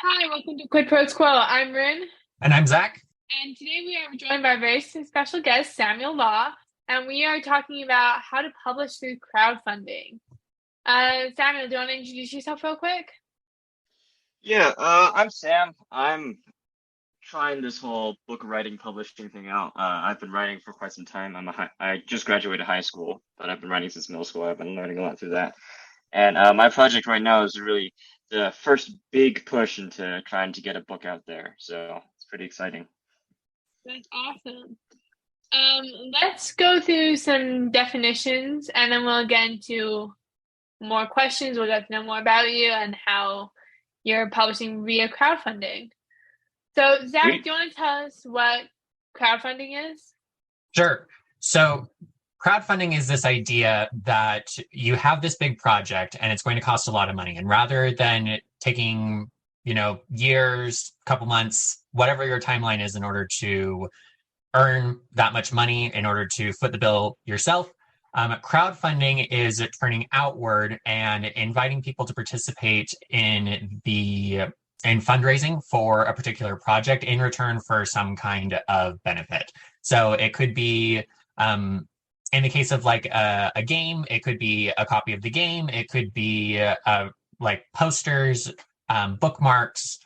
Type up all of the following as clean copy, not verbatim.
Hi, welcome to Quid Pro Quo. I'm Rin, And I'm Zach. and today we are joined by a very special guest, Samuel Law, and we are talking about how to publish through crowdfunding. Samuel, do you want to introduce yourself real quick? Yeah, I'm Sam. I'm trying this whole book writing publishing thing out. I've been writing for quite some time. I just graduated high school, but I've been writing since middle school. I've been learning a lot through that. And my project right now is really the first big push into trying to get a book out there. So it's pretty exciting. That's awesome. Let's go through some definitions, and then we'll get into more questions. We'll get to know more about you and how you're publishing via crowdfunding. So, Zach, Sweet. do you want to tell us what crowdfunding is? Sure. So, crowdfunding is this idea that you have this big project and it's going to cost a lot of money. And rather than taking, years, couple months, whatever your timeline is in order to earn that much money, in order to foot the bill yourself, crowdfunding is turning outward and inviting people to participate in fundraising for a particular project in return for some kind of benefit. So it could be, in the case of like a game, it could be a copy of the game. It could be like posters, bookmarks.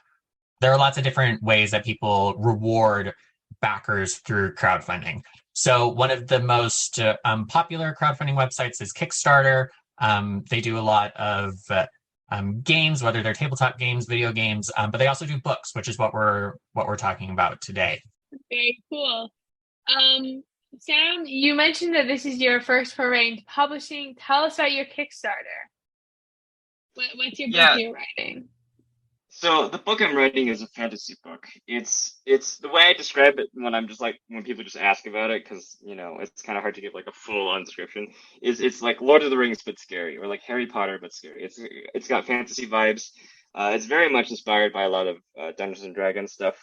There are lots of different ways that people reward backers through crowdfunding. So one of the most popular crowdfunding websites is Kickstarter. They do a lot of games, whether they're tabletop games, video games, but they also do books, which is what we're talking about today. Very cool. Um, Sam, you mentioned that this is your first foray into publishing. Tell us about your Kickstarter. What's your book Yeah, you're writing? so the book I'm writing is a fantasy book. It's the way I describe it when I'm just like when people just ask about it because it's kind of hard to give like a full on description. Is it's like Lord of the Rings but scary, or like Harry Potter but scary. It's got fantasy vibes. It's very much inspired by a lot of Dungeons and Dragons stuff,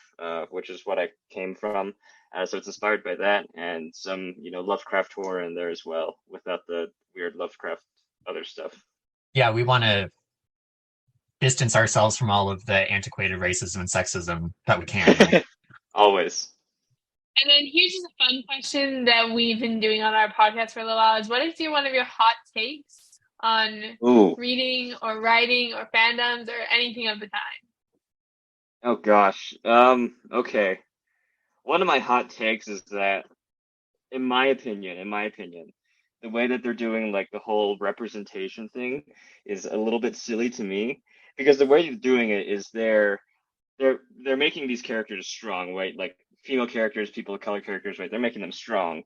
which is what I came from. So it's inspired by that and some Lovecraft horror in there as well, without the weird Lovecraft other stuff. Yeah, we want to distance ourselves from all of the antiquated racism and sexism that we can, right? Always. And then here's just a fun question that we've been doing on our podcast for a little while is what is one of your hot takes on Ooh. reading or writing or fandoms or anything of the kind? Oh gosh. Okay. One of my hot takes is that, in my opinion, the way that they're doing like the whole representation thing is a little bit silly to me because the way they're doing it is they're making these characters strong, right? Like female characters, people of color characters, right? They're making them strong,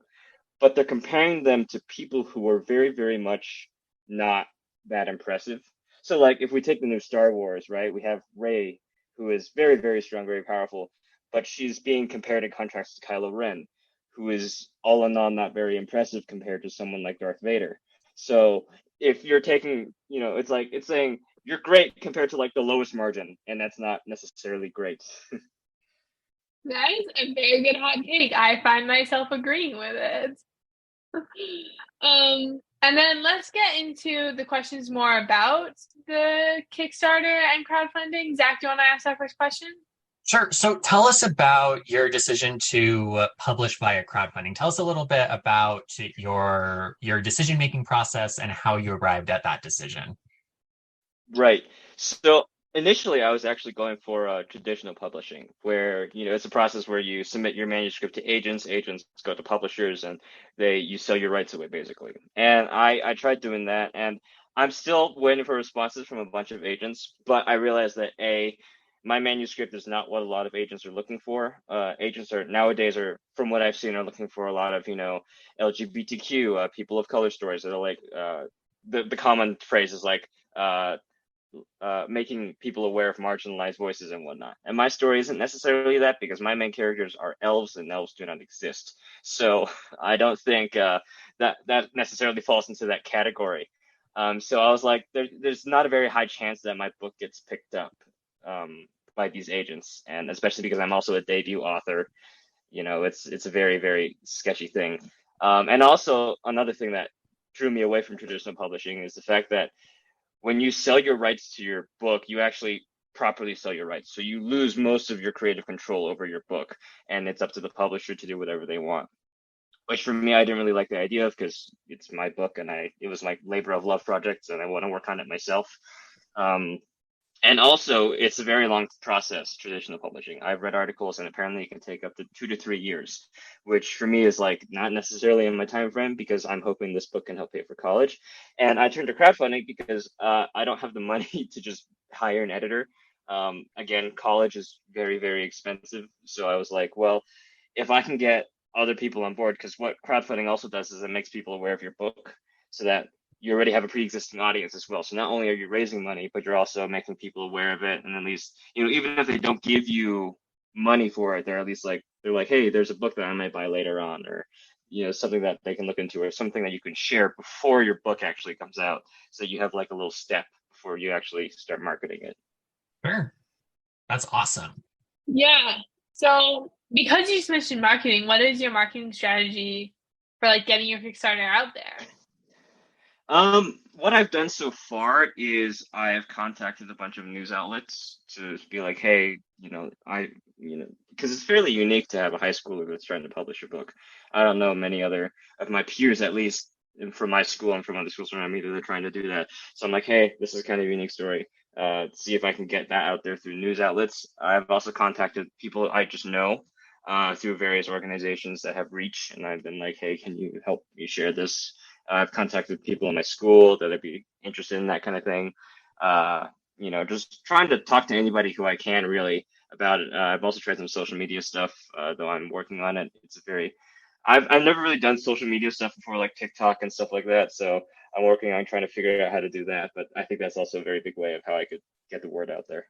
but they're comparing them to people who are very, very much not that impressive. So, like, if we take the new Star Wars, right, we have Rey, who is very, very strong, very powerful, but she's being compared in contrast to Kylo Ren, who is all in all not very impressive compared to someone like Darth Vader. So, if you're taking, it's like it's saying you're great compared to like the lowest margin, and that's not necessarily great. That is a very good hot take. I find myself agreeing with it. And then let's get into the questions more about the Kickstarter and crowdfunding. Zach, do you want to ask that first question? Sure. So tell us about your decision to publish via crowdfunding. Tell us a little bit about your decision-making process and how you arrived at that decision. Right. So initially, I was actually going for traditional publishing, where it's a process where you submit your manuscript to agents, agents go to publishers, and you sell your rights away basically. And I tried doing that, and I'm still waiting for responses from a bunch of agents, but I realized that my manuscript is not what a lot of agents are looking for. Agents are nowadays from what I've seen, are looking for a lot of LGBTQ people of color stories that are like the common phrase is like. Making people aware of marginalized voices and whatnot. And my story isn't necessarily that because my main characters are elves and elves do not exist. So I don't think that necessarily falls into that category. So I was like, there's not a very high chance that my book gets picked up by these agents, and especially because I'm also a debut author. It's a very, very sketchy thing. And also another thing that drew me away from traditional publishing is the fact that when you sell your rights to your book, you actually properly sell your rights. So you lose most of your creative control over your book, and it's up to the publisher to do whatever they want. Which for me, I didn't really like the idea of, because it's my book and it was my labor of love project, and I want to work on it myself. And also, it's a very long process, traditional publishing. I've read articles, and apparently it can take up to 2 to 3 years, which for me is like not necessarily in my time frame, because I'm hoping this book can help pay for college. And I turned to crowdfunding because I don't have the money to just hire an editor. Again, college is very, very expensive. So I was like, well, if I can get other people on board, because what crowdfunding also does is it makes people aware of your book, so that you already have a pre-existing audience as well. So not only are you raising money, but you're also making people aware of it. And at least, even if they don't give you money for it, they're at least like, they're like, hey, there's a book that I might buy later on, or, something that they can look into, or something that you can share before your book actually comes out. So you have like a little step before you actually start marketing it. Sure. That's awesome. Yeah. So because you just mentioned marketing, what is your marketing strategy for like getting your Kickstarter out there? What I've done so far is I have contacted a bunch of news outlets to be like, hey, because it's fairly unique to have a high schooler that's trying to publish a book. I don't know many other of my peers, at least from my school and from other schools around me, that are trying to do that. So I'm like, hey, this is kind of a unique story. See if I can get that out there through news outlets. I've also contacted people I just know through various organizations that have reach, and I've been like, hey, can you help me share this? I've contacted people in my school that I'd be interested in that kind of thing. Just trying to talk to anybody who I can really about it. I've also tried some social media stuff, though I'm working on it. I've never really done social media stuff before, like TikTok and stuff like that. So I'm working on trying to figure out how to do that. But I think that's also a very big way of how I could get the word out there.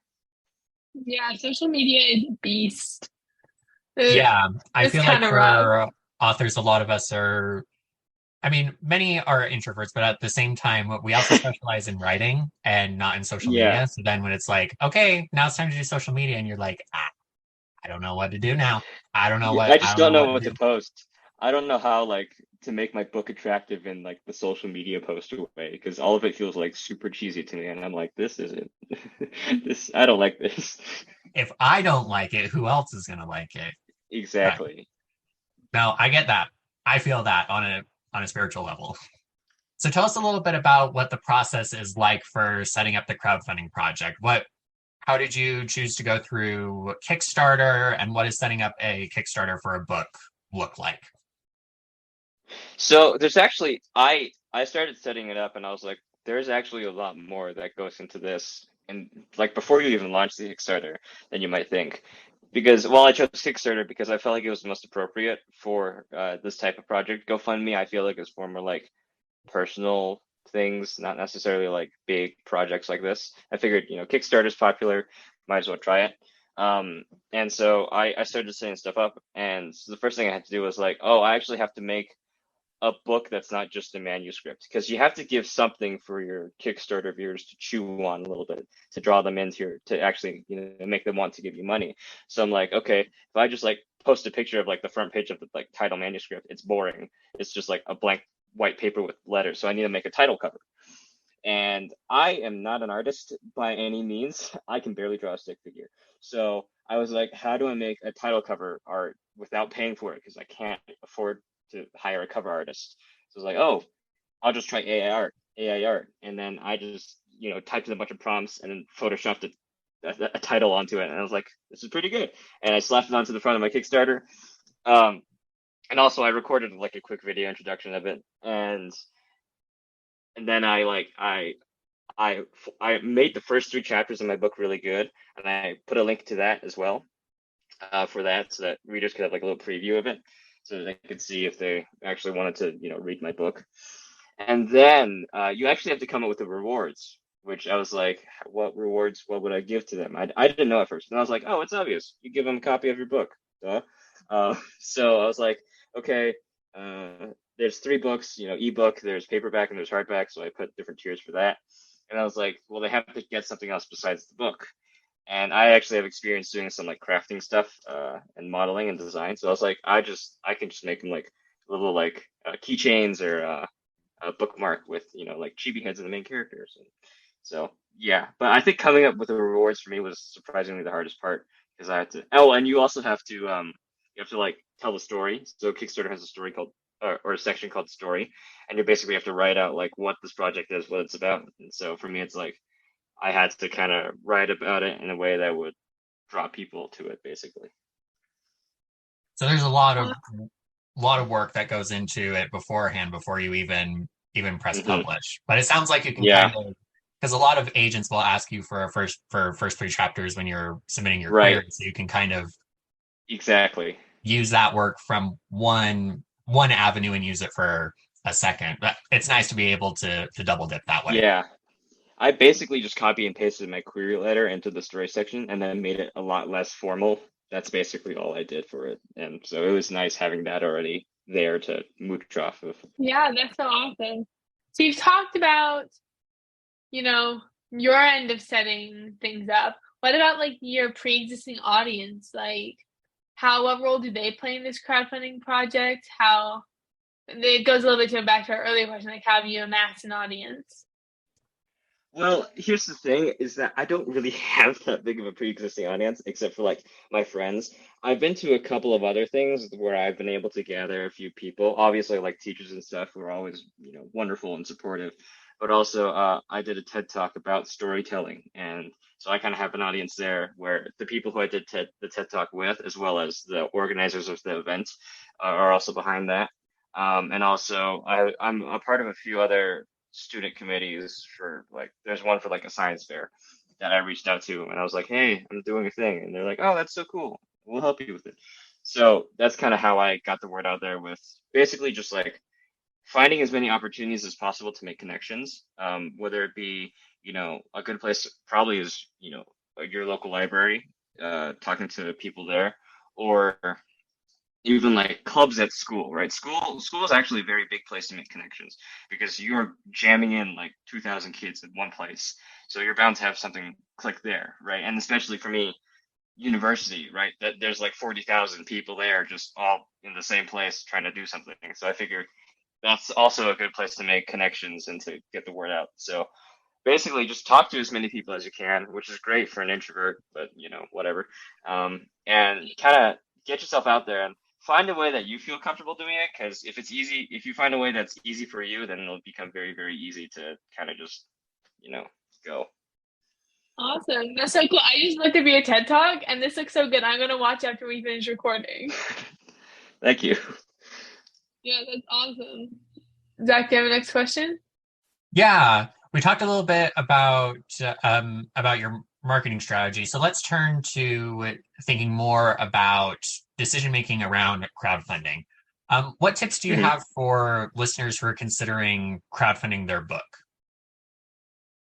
Yeah, social media is a beast. Yeah, I It's feel like kind of for rough. authors, a lot of us many are introverts, but at the same time, we also specialize in writing and not in social Yeah. media. So then when it's like, okay, now it's time to do social media, and you're like, I don't know what to do now. I don't know I what I just don't don't know know what to what to do. post. I don't know how to make my book attractive in like the social media poster way, because all of it feels like super cheesy to me, and I'm like, this isn't this. I don't like this. If I don't like it, who else is gonna like it? But Exactly. no, I get that. I feel that on a spiritual level. So tell us a little bit about what the process is like for setting up the crowdfunding project. How did you choose to go through Kickstarter, and what is setting up a Kickstarter for a book look like? So there's actually I started setting it up, and I was like, there's actually a lot more that goes into this, and like before you even launch the Kickstarter than you might think. Because I chose Kickstarter because I felt like it was the most appropriate for this type of project. GoFundMe, I feel like, is for more like personal things, not necessarily like big projects like this. I figured, Kickstarter's popular, might as well try it. And so I started setting stuff up, and so the first thing I had to do was like, oh, I actually have to make a book that's not just a manuscript, because you have to give something for your Kickstarter viewers to chew on a little bit, to draw them into to actually, make them want to give you money. So I'm like, okay, if I just like post a picture of like the front page of the like title manuscript, it's boring. It's just like a blank white paper with letters. So I need to make a title cover. And I am not an artist by any means. I can barely draw a stick figure. So I was like, how do I make a title cover art without paying for it? Because I can't afford to hire a cover artist. So I was like, oh, I'll just try AI art. And then I just, typed in a bunch of prompts and then photoshopped a title onto it. And I was like, this is pretty good. And I slapped it onto the front of my Kickstarter. And also I recorded like a quick video introduction of it. And then I made the first 3 chapters of my book really good, and I put a link to that as well, for that, so that readers could have like a little preview of it, so that they could see if they actually wanted to, read my book. And then you actually have to come up with the rewards, which I was like, what rewards? What would I give to them? I didn't know at first, and I was like, oh, it's obvious. You give them a copy of your book. Duh. So I was like, okay. There's 3 books, ebook, there's paperback, and there's hardback. So I put different tiers for that. And I was like, well, they have to get something else besides the book. And I actually have experience doing some like crafting stuff, and modeling and design. So I was like, I can just make them like little like keychains, or a bookmark with, like chibi heads of the main characters. And So yeah, but I think coming up with the rewards for me was surprisingly the hardest part because I had to. Oh, and you also have to you have to like tell the story. So Kickstarter has a story called or a section called story, and you basically have to write out like what this project is, what it's about. And so for me, it's like I had to kind of write about it in a way that would draw people to it, basically. So there's a lot of work that goes into it beforehand before you even press Hmm. publish. But it sounds like you can kind Yeah, of, because a lot of agents will ask you for first three chapters when you're submitting your right. query, so you can kind of Exactly. use that work from one avenue and use it for a second. But it's nice to be able to double dip that way. Yeah. I basically just copy and pasted my query letter into the story section and then made it a lot less formal. That's basically all I did for it. And so it was nice having that already there to mooch off of. Yeah, that's so awesome. So you've talked about, you know, your end of setting things up. What about like your pre-existing audience? Like, what role do they play in this crowdfunding project? How it goes a little bit back to our earlier question, like how have you amassed an audience? Well, here's the thing is that I don't really have that big of a pre-existing audience except for like my friends. I've been to a couple of other things where I've been able to gather a few people. Obviously, like teachers and stuff who are always, wonderful and supportive. But also, I did a TED talk about storytelling, and so I kind of have an audience there where the people who I did the TED talk with, as well as the organizers of the event, are also behind that. And also, I'm a part of a few other student committees for like there's one for like a science fair that I reached out to and I was like, hey, I'm doing a thing. And they're like, oh, that's so cool. We'll help you with it. So that's kind of how I got the word out there with basically just like finding as many opportunities as possible to make connections. Whether it be, a good place probably is, your local library, talking to people there, or even like clubs at school, right? School is actually a very big place to make connections because you're jamming in like 2,000 kids in one place. So you're bound to have something click there, right? And especially for me, university, right? That there's like 40,000 people there just all in the same place trying to do something. So I figure that's also a good place to make connections and to get the word out. So basically just talk to as many people as you can, which is great for an introvert, but whatever. And kind of get yourself out there and find a way that you feel comfortable doing it. Because if you find a way that's easy for you, then it'll become very, very easy to kind of just, go. Awesome. That's so cool. I just looked at your TED Talk and this looks so good. I'm gonna watch after we finish recording. Thank you. Yeah, that's awesome. Zach, do you have a next question? Yeah, we talked a little bit about your marketing strategy. So let's turn to thinking more about decision making around crowdfunding. What tips do you Mhm. have for listeners who are considering crowdfunding their book?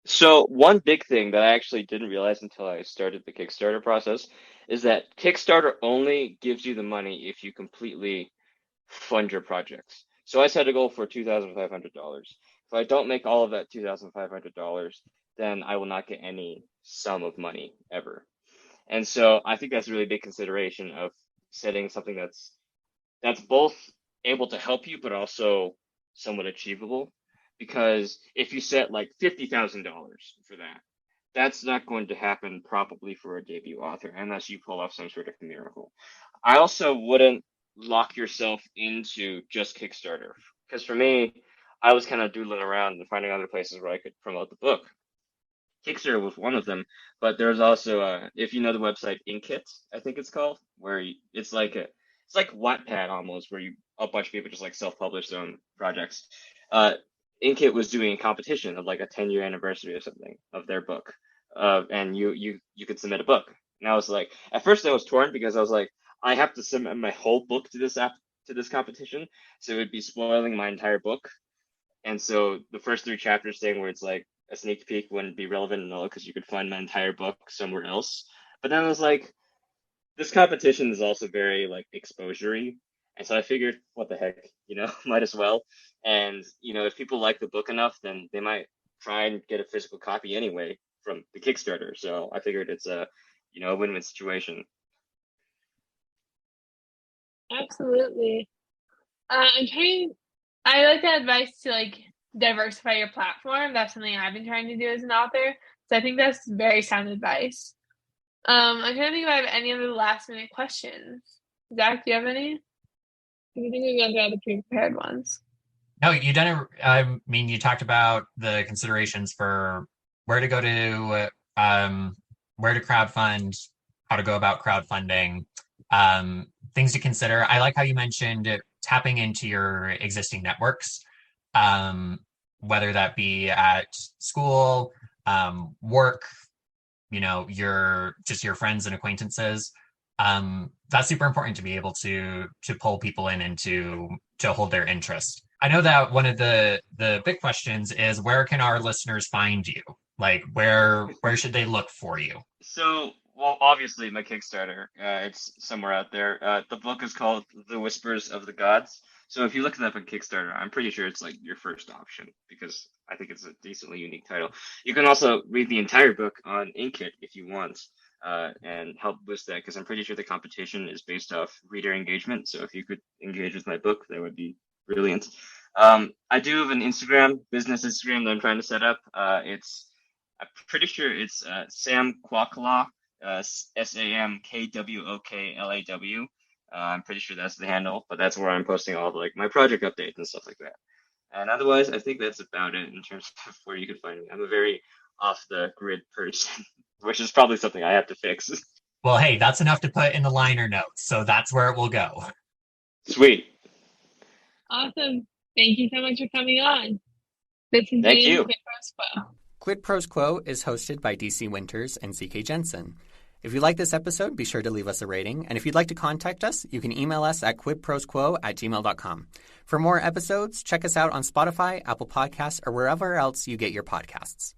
So one big thing that I actually didn't realize until I started the Kickstarter process is that Kickstarter only gives you the money if you completely fund your projects. So I set a goal for $2,500. If I don't make all of that $2,500, then I will not get any sum of money ever. And so I think that's a really big consideration of setting something that's both able to help you, but also somewhat achievable. Because if you set like $50,000 for that, that's not going to happen probably for a debut author unless you pull off some sort of miracle. I also wouldn't lock yourself into just Kickstarter because for me, I was kind of doodling around and finding other places where I could promote the book. Kickstarter was one of them, but there's also if you know the website Inkit, I think it's called, where it's like Wattpad almost, where a bunch of people just like self-publish their own projects. Uh, Inkit was doing a competition of like a 10-year anniversary or something of their book, and you could submit a book. And I was like, at first I was torn because I was like, I have to submit my whole book to this competition, so it would be spoiling my entire book. And so the first three chapters thing where it's like a sneak peek wouldn't be relevant at all because you could find my entire book somewhere else. But then I was like, this competition is also very like exposury. And so I figured, what the heck, might as well. And, if people like the book enough, then they might try and get a physical copy anyway from the Kickstarter. So I figured it's a win-win situation. Absolutely. I'm trying. I like that advice to like diversify your platform. That's something I've been trying to do as an author. So I think that's very sound advice. I'm trying to think if I have any other last minute questions. Zach, do you have any? I think we've gone through all the pre-prepared ones. No, you done it. I mean, you talked about the considerations for where to go to, where to crowdfund, how to go about crowdfunding, things to consider. I like how you mentioned tapping into your existing networks, whether that be at school, work, your friends and acquaintances. That's super important to be able to pull people in and to hold their interest. I know that one of the big questions is, where can our listeners find you? Like, where should they look for you? So, well, obviously my Kickstarter, it's somewhere out there. The book is called The Whispers of the Gods. So if you look it up on Kickstarter, I'm pretty sure it's like your first option, because I think it's a decently unique title. You can also read the entire book on Inkit if you want, and help boost that, because I'm pretty sure the competition is based off reader engagement. So if you could engage with my book, that would be brilliant. I do have an business Instagram that I'm trying to set up. I'm pretty sure it's Sam Kwokalaw, SamKwOklaw. I'm pretty sure that's the handle, but that's where I'm posting all the, my project updates and stuff like that. And otherwise, I think that's about it in terms of where you can find me. I'm a very off the grid person, which is probably something I have to fix. Well, hey, that's enough to put in the liner notes, so that's where it will go. Sweet. Awesome. Thank you so much for coming on. This has Thank been you. Quid Pros Quo. Quid Pros Quo is hosted by DC Winters and CK Jensen. If you like this episode, be sure to leave us a rating. And if you'd like to contact us, you can email us at quidprosquo@gmail.com. For more episodes, check us out on Spotify, Apple Podcasts, or wherever else you get your podcasts.